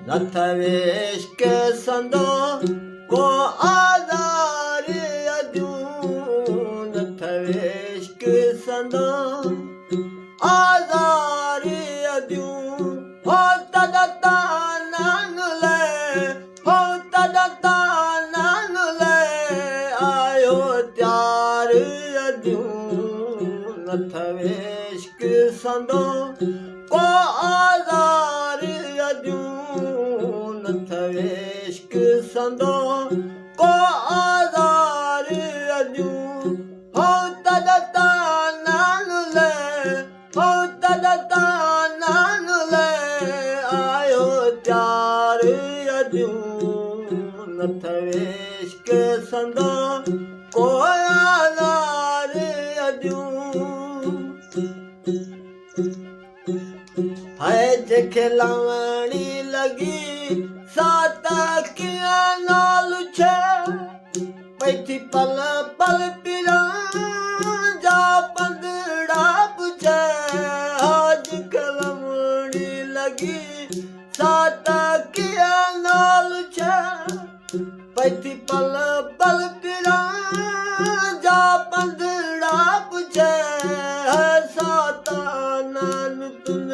नथ वेश के संदो को आधार अद्यूं नथ वेश के संदो आधार अद्यूं हो तदता नान ले हो तदता नान ले आयो त्यार अद्यूं नथ वेश के संदो को आधार अद्यूं नथ वेश के संदो को आधार अद्यूं हो तदता नान ले हो तदता नान ले आयो त्यार अद्यूं नथ वेश के संदो को आधार अद्यूं है जेके लावणी लगी सात किया नाल छे पैथी पल पल पिरा जा पंदड़ा पुछे आज कलमणी लगी सात किया नाल छे पैथी पल पल पिरा जा पंदड़ा पुछे साता नान तुन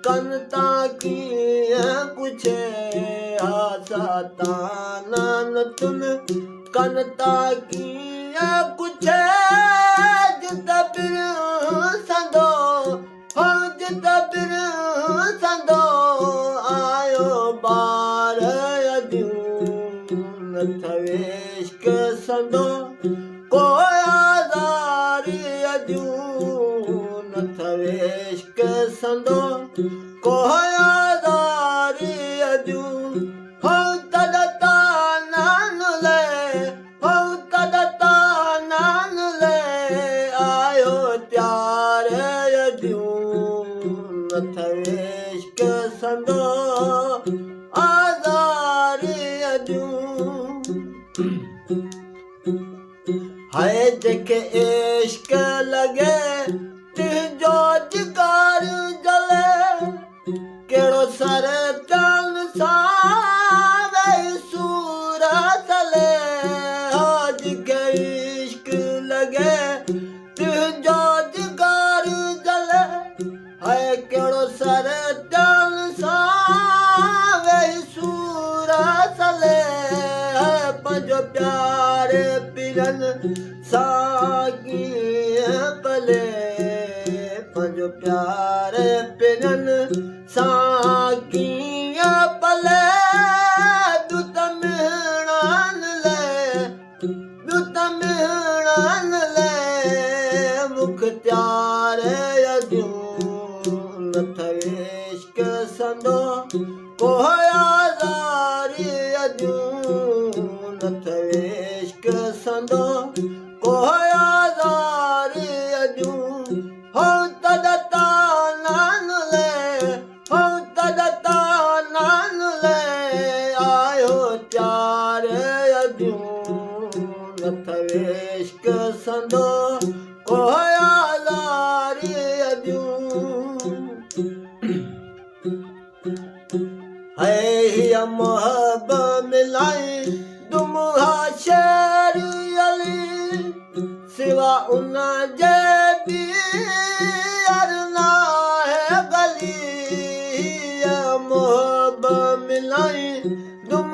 कनता की पुछे साता नान तुन कनता की पुछे जित बिर संदो हो जित बिर संदो आयो बार अद्यूं नथ वेश के संदो को आधार अद्यूं नथ वेश के संदो को आधार अद्यूं हो तदता नान ले हो तदता नान ले आयो त्यार अद्यूं नथ वेश के संदो आधार अद्यूं है जेके इश्क लगे तिजो जिगर जले केड़ो सर तन सावे सूरत ले आज के इश्क लगे तिजो जिगर जले है केड़ो सर तन सावे सूरत ले है पंजो प्यारे पिरन सागी पले पंजो प्यारे पिरन सागी पले दुत मिहणान ले मुख त्यार अद्यूं नथ वेश के संदो को आधार अद्यूं नथ वेश के संदो को आधार अद्यूं हो तदता नान ले हो तदता नान ले आयो त्यार अद्यूं नथ वेश के संदो को आधार अद्यूं है मोहब मिलाई तुम शेर अली सिवा उन जे भी अरना है गली मोहब मिलाई तुम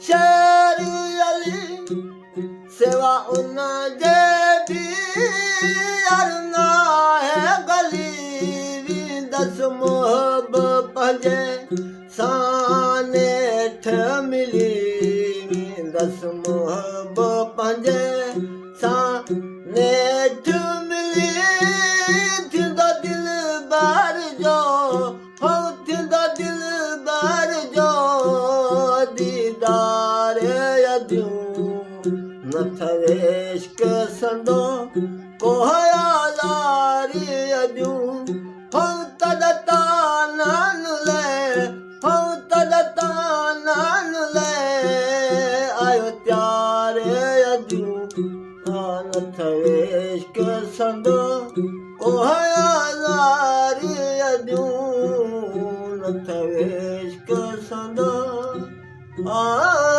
शेर अली सिवा उन जे भी अरना है गली दस मोहब पंजे सानेठ मिली दस मोहब पंजे सानेठ मिली थिंदो दिल बार जो हो थिंदो दिल बार जो दीदार अद्यूं नथ वेश के संदो को आधार अद्यूं हो तदता नान ले हो तदता नान ले आयो त्यार अद्यूं नथ वेश इश्क संदो कोहया लारी अजूं नथ इश्क संदो आ